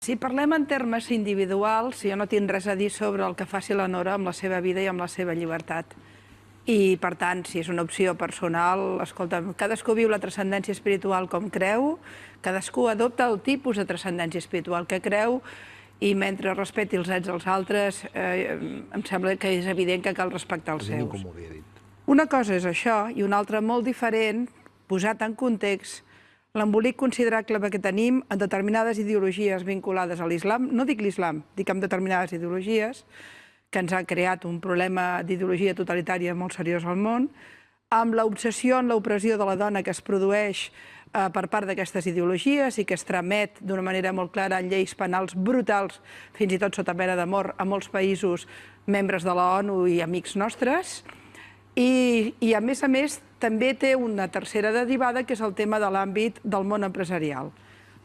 Si parlem en termes individuals, jo no tinc res a dir sobre el que faci la Nora amb la seva vida i amb la seva llibertat. I, per tant, si és una opció personal, escolta, cadascú viu la transcendència espiritual com creu, cadascú adopta el tipus de transcendència espiritual que creu i mentre respecti els drets dels altres, em sembla que és evident que cal respectar els seus. Una cosa és això i una altra molt diferent, posat en context, l'embolic considerable que tenim en determinades ideologies vinculades a l'islam, no dic l'islam, dic en determinades ideologies, que ens ha creat un problema d'ideologia totalitària molt seriós al món, amb l'obsessió en l'opressió de la dona que es produeix per part d'aquestes ideologies i que es tramet d'una manera molt clara en lleis penals brutals, fins i tot sota pena de mort, a molts països membres de la ONU i amics nostres. I a més, també té una tercera derivada, que és el tema de l'àmbit del món empresarial.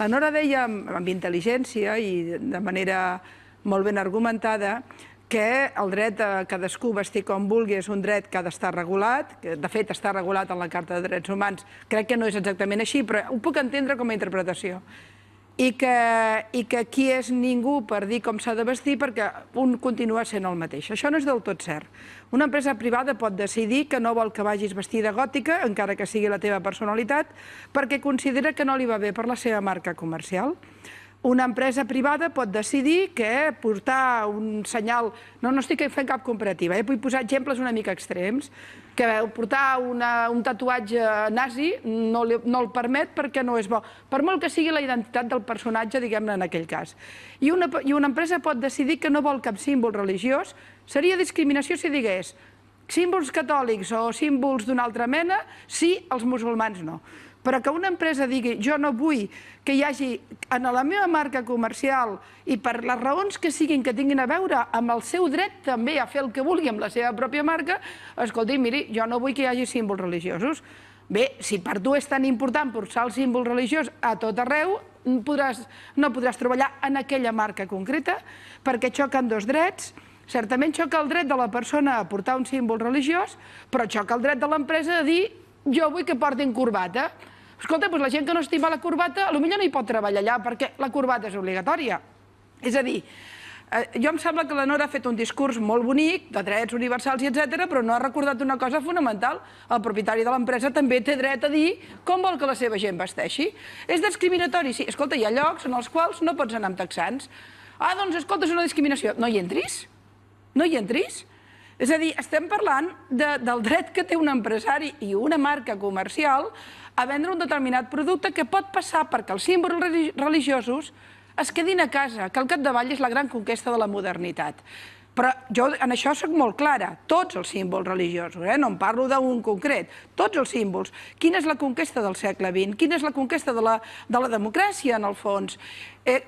La Nora deia amb intel·ligència i de manera molt ben argumentada que el dret a cadascú vestir com vulgui és un dret que ha d'estar regulat, que de fet està regulat en la Carta de Drets Humans. Crec que no és exactament així, però ho puc entendre com a interpretació. I que qui és ningú per dir com s'ha de vestir perquè un continua sent el mateix. Això no és del tot cert. Una empresa privada pot decidir que no vol que vagis vestida gòtica, encara que sigui la teva personalitat, perquè considera que no li va bé per la seva marca comercial. Una empresa privada pot decidir que portar un senyal... No estic fent cap comparativa, vull posar exemples una mica extrems, que portar un tatuatge nazi no el permet perquè no és bo, per molt que sigui la identitat del personatge, diguem-ne, en aquell cas. I una empresa pot decidir que no vol cap símbol religiós. Seria discriminació si digués símbols catòlics o símbols d'una altra mena, sí, els musulmans no. Però que una empresa digui jo no vull que hi hagi en la meva marca comercial i per les raons que siguin que tinguin a veure amb el seu dret també a fer el que vulgui amb la seva pròpia marca, escolti, miri, jo no vull que hi hagi símbols religiosos. Bé, si per tu és tan important posar el símbol religiós a tot arreu, no podràs treballar en aquella marca concreta perquè xoquen dos drets. Certament xoca el dret de la persona a portar un símbol religiós, però xoca el dret de l'empresa a dir jo vull que portin corbata. Escolta, la gent que no estima la corbata potser no hi pot treballar allà perquè la corbata és obligatòria. És a dir, jo em sembla que la Nora ha fet un discurs molt bonic, de drets universals i etc., però no ha recordat una cosa fonamental. El propietari de l'empresa també té dret a dir com vol que la seva gent vesteixi. És discriminatori? Sí. Escolta, hi ha llocs en els quals no pots anar amb texans. Ah, doncs, escolta, és una discriminació. No hi entris. No hi entris. És a dir, estem parlant del dret que té un empresari i una marca comercial a vendre un determinat producte que pot passar perquè els símbols religiosos es quedin a casa, que al capdavall és la gran conquesta de la modernitat. Però jo en això soc molt clara, tots els símbols religiosos, no en parlo d'un concret, tots els símbols. Quina és la conquesta del segle XX? Quina és la conquesta de la democràcia, en el fons?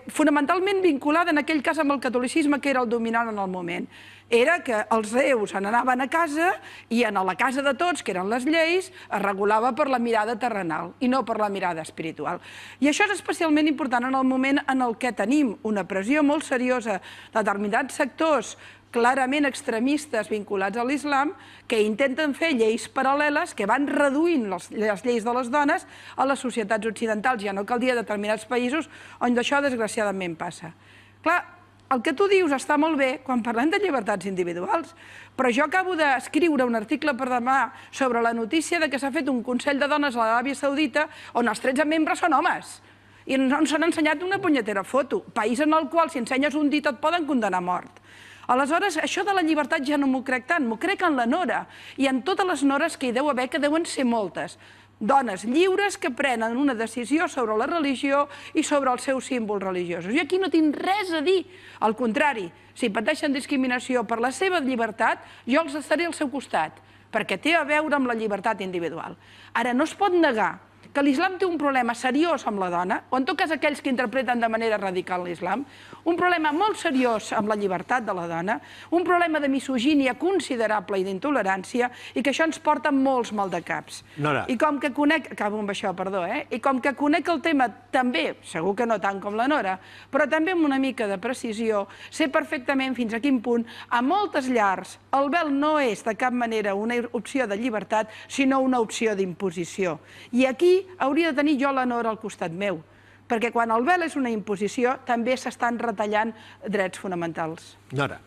Fonamentalment vinculada en aquell cas amb el catolicisme, que era el dominant en el moment. Era que els déus se n'anaven a casa i en la casa de tots, que eren les lleis, es regulava per la mirada terrenal i no per la mirada espiritual. I això és especialment important en el moment en el que tenim una pressió molt seriosa de determinats sectors clarament extremistes vinculats a l'islam que intenten fer lleis paral·leles que van reduint les lleis de les dones a les societats occidentals. Ja no cal dir a determinats països on això desgraciadament passa. Clar, el que tu dius està molt bé quan parlem de llibertats individuals, però jo acabo d'escriure un article per demà sobre la notícia que s'ha fet un Consell de Dones a l'Aràbia Saudita on els 13 membres són homes i no ens han ensenyat una punyetera foto, país en el qual si ensenyes un dit et poden condenar a mort. Aleshores, això de la llibertat ja no m'ho crec tant, m'ho crec en la Nora i en totes les Nores que hi deu haver, que deuen ser moltes. Dones lliures que prenen una decisió sobre la religió i sobre els seus símbols religiosos. Jo aquí no tinc res a dir. Al contrari, si pateixen discriminació per la seva llibertat, jo els estaré al seu costat, perquè té a veure amb la llibertat individual. Ara, no es pot negar que l'islam té un problema seriós amb la dona, o en tot cas aquells que interpreten de manera radical l'islam, un problema molt seriós amb la llibertat de la dona, un problema de misogínia considerable i d'intolerància, i que això ens porta molts maldecaps. I com que conec... Acabo amb això, perdó, I com que conec el tema també, segur que no tant com la Nora, però també amb una mica de precisió, sé perfectament fins a quin punt, a moltes llars, el vel no és de cap manera una opció de llibertat, sinó una opció d'imposició. I aquí hauria de tenir jo la Nora al costat meu, perquè quan el vel és una imposició també s'estan retallant drets fonamentals. Nora.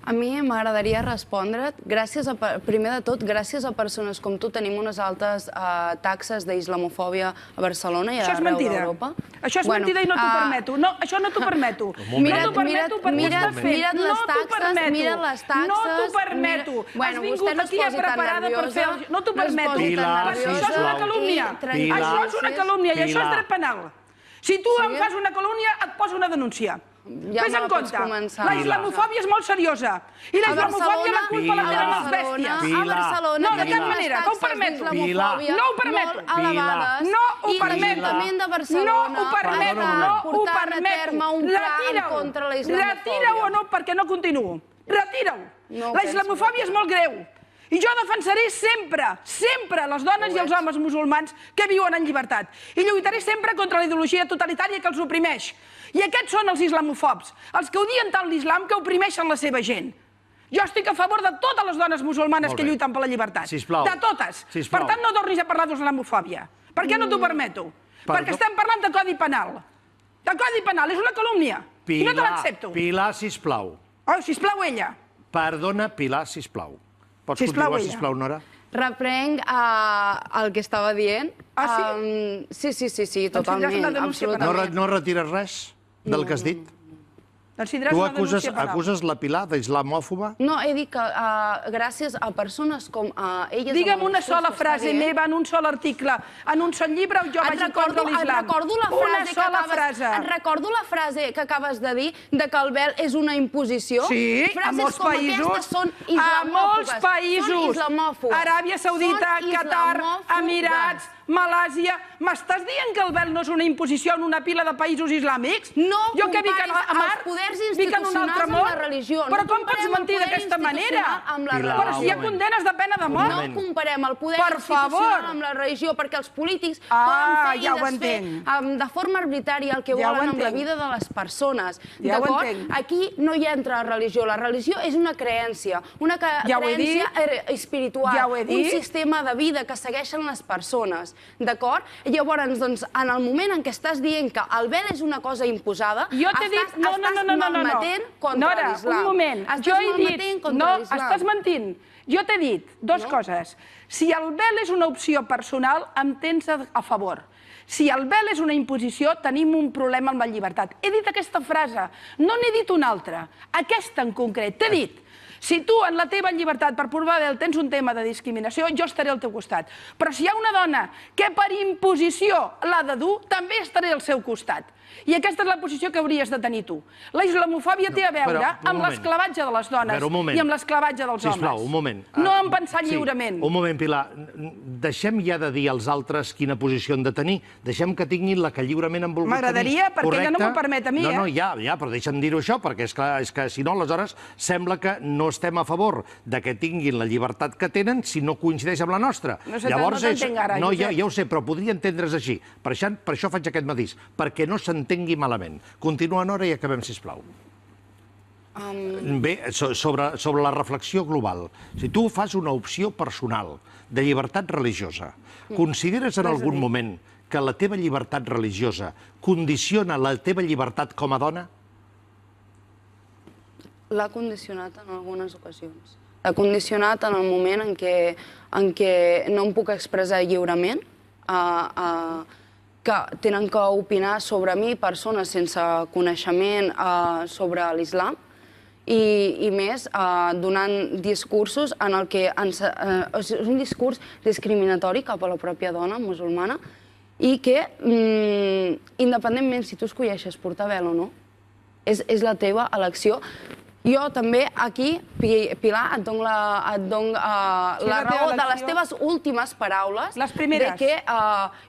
A mi m'agradaria respondre't, primer de tot, gràcies a persones com tu tenim unes altes taxes d'islamofòbia a Barcelona i arreu d'Europa. Això és mentida i no t'ho permeto. No, això no t'ho permeto. No t'ho permeto perquè estàs fent. No t'ho permeto. No t'ho permeto. Has vingut aquí preparada per fer... No t'ho permeto. Això és una calúmnia. Això és una calúmnia i això és dret penal. Si tu em fas una calúmnia, et poso una denúncia. Ves en compte, la islamofòbia és molt seriosa. I la islamofòbia la culpa la tenen les bèsties. A Barcelona no, de cap manera, que ho permeto. No ho permeto. No ho permeto. l'Ajuntament de Barcelona portant a terme un plan contra la islamofòbia. Retira-ho o no, perquè no continuo. Retira-ho. La islamofòbia és molt greu. I jo defensaré sempre, sempre les dones i els homes musulmans que viuen en llibertat. I lluitaré sempre contra la ideologia totalitària que els oprimeix. I aquests són els islamofobs, els que odien tant l'islam que oprimeixen la seva gent. Jo estic a favor de totes les dones musulmanes que lluiten per la llibertat. De totes. Per tant, no tornis a parlar d'islamofòbia. Per què no t'ho permeto? Perquè estem parlant de codi penal. De codi penal, és una calúmnia. I no te l'accepto. Pilar, sisplau. Oh, sisplau, ella. Perdona, Pilar, sisplau. Pots continuar, sisplau, Nora? Reprenc el que estava dient. Ah, sí? Sí, totalment, absolutament. No retires res del que has dit? Doncs tindràs una denúncia penal. Tu acuses la Pilar d'islamòfoba? No, he dit que gràcies a persones com elles... Digue'm una sola frase meva en un sol article, en un sol llibre on jo vagi contra l'islam. Et recordo la frase que acabes de dir, de que el vel és una imposició. Sí, a molts països. A molts països. Aràbia Saudita, Qatar, Emirats, Malàsia. M'estàs dient que el vel no és una imposició en una pila de països islàmics? No comparis els poders institucionals amb la religió. Però com pots mentir d'aquesta manera? Però si hi ha condenes de pena de mort. No comparem el poder institucional amb la religió, perquè els polítics poden fer i desfer de forma arbitrària el que volen amb la vida de les persones. D'acord? Aquí no hi entra la religió. La religió és una creència creencia espiritual, un sistema de vida que segueixen les persones. D'acord? Llavors, doncs, en el moment en què estàs dient que el vel és una cosa imposada, estàs malmetent contra l'islam. Nora, un moment. Jo he dit... No, estàs mentint. Jo t'he dit dues coses. Si el vel és una opció personal, em tens a favor. Si el vel és una imposició, tenim un problema amb la llibertat. He dit aquesta frase, no n'he dit una altra. Aquesta en concret. T'he dit, si tu en la teva llibertat per portar vel tens un tema de discriminació, jo estaré al teu costat. Però si hi ha una dona que per imposició l'ha de dur, també estaré al seu costat. I aquesta és la posició que hauries de tenir tu. La islamofòbia té a veure amb l'esclavatge de les dones i amb l'esclavatge dels homes. Sisplau, un moment. No en pensar lliurement. Un moment, Pilar. Deixem ja de dir als altres quina posició han de tenir. Deixem que tinguin la que lliurement han volgut tenir. M'agradaria, perquè ja no m'ho permet a mi, No, ja, però deixa'm dir-ho això, perquè és que si no, aleshores sembla que no estem a favor de que tinguin la llibertat que tenen si no coincideix amb la nostra. No t'entenc ara, Josep. Ja ho sé, però podria entendre's així. Per això faig aquest matís, perquè no s'entengui malament. Continua, Nora, i acabem, sisplau. Bé, sobre la reflexió global. Si tu fas una opció personal de llibertat religiosa, consideres en algun moment que la teva llibertat religiosa condiciona la teva llibertat com a dona? L'ha condicionat en algunes ocasions. L'ha condicionat en el moment en què no em puc expressar lliurement, que tenen que opinar sobre mi persones sense coneixement sobre l'islam i més donant discursos en el que és un discurs discriminatori cap a la pròpia dona musulmana i que, independentment si tu escolleixes portar vel o no, és la teva elecció. Jo també aquí, Pilar, et dono la raó de les teves últimes paraules. Les primeres. De que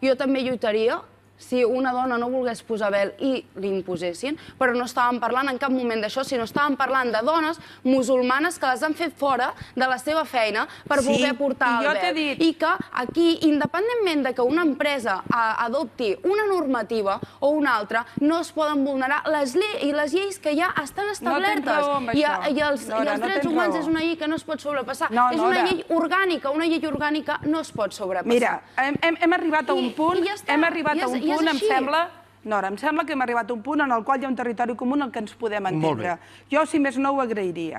jo també lluitaria si una dona no volgués posar vel i li imposessin, però no estàvem parlant en cap moment d'això, sinó estàvem parlant de dones musulmanes que les han fet fora de la seva feina per voler portar el vel. I que aquí, independentment de que una empresa adopti una normativa o una altra, no es poden vulnerar les lleis que ja estan establertes. No tens raó amb això. I els drets humans és una llei que no es pot sobrepassar. És una llei orgànica no es pot sobrepassar. Mira, hem arribat a un punt, em sembla, Nora, em sembla que hem arribat a un punt en el qual hi ha un territori comú en el que ens podem entendre. Jo, si més no, ho agrairia.